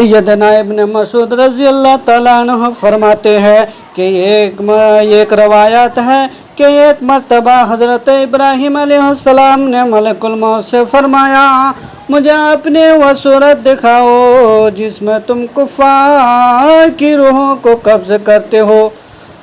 سیدنا ابن مسعود رضی اللہ تعالیٰ عنہ فرماتے ہیں کہ ایک روایت ہے کہ ایک مرتبہ حضرت ابراہیم علیہ السلام نے ملک الموت سے فرمایا مجھے اپنی وہ صورت دکھاؤ جس میں تم کفار کی روحوں کو قبض کرتے ہو۔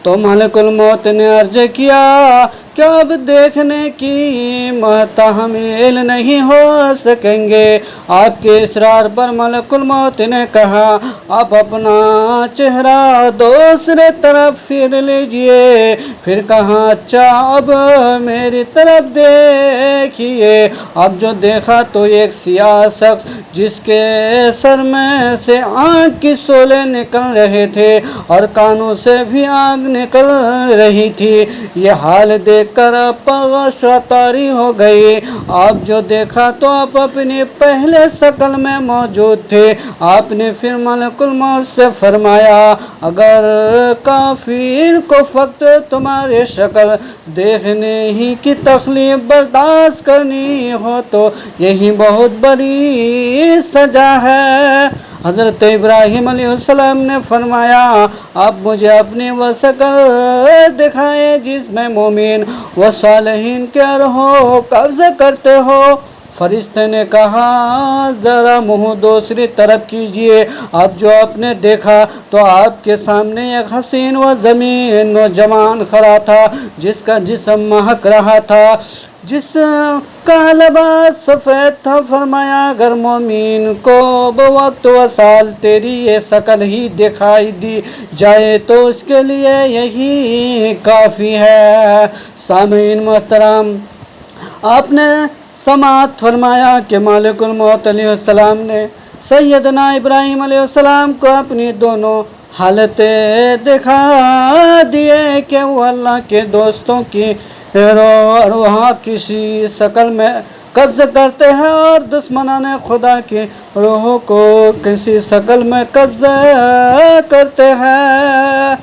تو ملک الموت نے عرض کیا کہ اب دیکھنے کی تحمل نہیں ہو سکیں گے۔ آپ کے اصرار پر ملک الموت نے کہا آپ اپنا چہرہ دوسرے طرف پھیر لیجئے، پھر کہا اچھا اب میری طرف دیکھیے۔ اب جو دیکھا تو ایک سیاہ شخص جس کے سر میں سے آگ کی شعلے نکل رہے تھے اور کانوں سے بھی آگ نکل رہی تھی۔ یہ حال دیکھ کر پغش طاری ہو گئی۔ آپ جو دیکھا تو آپ اپنی پہلے شکل میں موجود تھے۔ آپ نے پھر ملک الموت سے فرمایا اگر کافر کو فقط تمہاری شکل دیکھنے ہی کی تکلیف برداشت کرنی ہو تو یہی بہت بڑی سزا ہے۔ حضرت ابراہیم علیہ السلام نے فرمایا آپ مجھے اپنی وہ شکل دکھائے جس میں مومن و صالحین کے روح قبض کرتے ہو۔ فرشتے نے کہا ذرا منہ دوسری طرف کیجئے۔ اب جو آپ نے دیکھا تو آپ کے سامنے ایک حسین و جمیل نوجوان کھڑا تھا جس کا جسم مہک رہا تھا، جس کا لباس سفید تھا۔ فرمایا اگر مومن کو بوقت و سال تیری یہ شکل ہی دکھائی دی جائے تو اس کے لیے یہی کافی ہے۔ سامعین محترم، آپ نے سماعت فرمایا کہ ملک الموت علیہ السلام نے سیدنا ابراہیم علیہ السلام کو اپنی دونوں حالتیں دکھا دیے کہ وہ اللہ کے دوستوں کی روح کسی شکل میں قبض کرتے ہیں اور دشمنان خدا کی روحوں کو کسی شکل میں قبض کرتے ہیں۔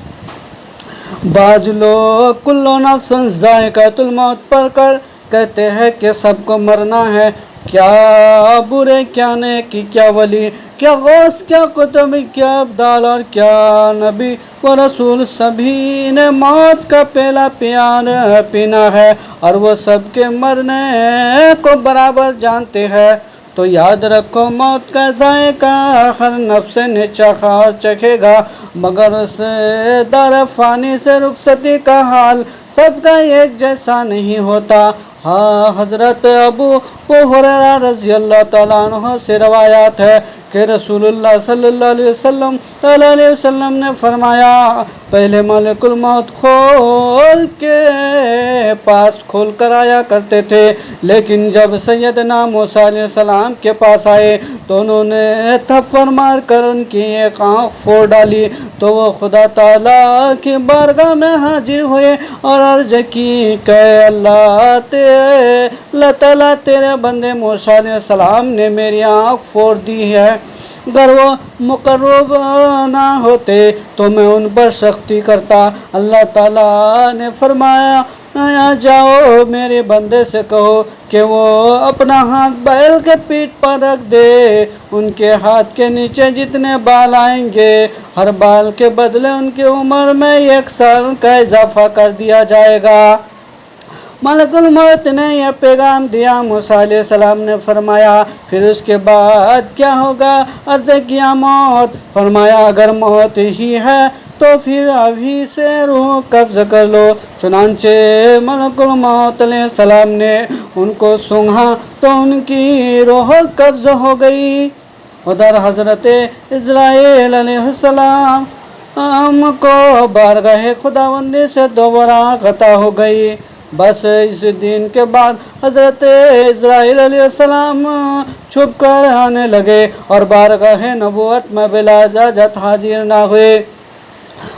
بعض لوگ کل نفس ذائقۃ الموت پڑھ کر کہتے ہیں کہ سب کو مرنا ہے، کیا برے کیا نیکی کیا ولی کیا غوث کیا قطب کیا ابدال اور کیا نبی و رسول سبھی نے موت کا پہلا پینا ہے اور وہ سب کے مرنے کو برابر جانتے ہیں۔ تو یاد رکھو موت کا ذائقہ ہر نفس نے چکھا اور چکھے گا، مگر اس در فانی سے رخصتی کا حال سب کا ایک جیسا نہیں ہوتا۔ ہاں حضرت ابو ہریرہ رضی اللہ تعالیٰ عنہ سے روایات ہے کہ رسول اللہ صلی اللہ علیہ وسلم نے فرمایا پہلے ملک الموت کھول کے پاس کھول کر آیا کرتے تھے، لیکن جب سیدنا موسیٰ علیہ السلام کے پاس آئے تو انہوں نے تھپڑ مار کر ان کی ایک آنکھ پھوڑ ڈالی تو وہ خدا تعالیٰ کی بارگاہ میں حاضر ہوئے اور عرض کی کہ اللہ تعالیٰ تیرے بندے موسیٰ علیہ السلام نے میری آنکھ پھوڑ دی ہے، اگر وہ مقرب نہ ہوتے تو میں ان پر سختی کرتا۔ اللہ تعالیٰ نے فرمایا جاؤ میرے بندے سے کہو کہ وہ اپنا ہاتھ بیل کے پیٹھ پر رکھ دے، ان کے ہاتھ کے نیچے جتنے بال آئیں گے ہر بال کے بدلے ان کی عمر میں 1 سال کا اضافہ کر دیا جائے گا۔ ملک الموت نے یہ پیغام دیا۔ موسیٰ علیہ السلام نے فرمایا پھر اس کے بعد کیا ہوگا؟ عرض کیا موت۔ فرمایا اگر موت ہی ہے تو پھر ابھی سے روح قبض کر لو۔ چنانچہ ملک الموت علیہ السلام نے ان کو سونگھا تو ان کی روح قبض ہو گئی۔ ادھر حضرت اسرائیل علیہ السلام کو بارگاہ خداوندی سے دوبارہ عطا ہو گئی۔ بس اس دن کے بعد حضرت اسرائیل علیہ السلام چھپ کر آنے لگے اور بارگاہ نبوت میں بلا اجازت حاضر نہ ہوئے۔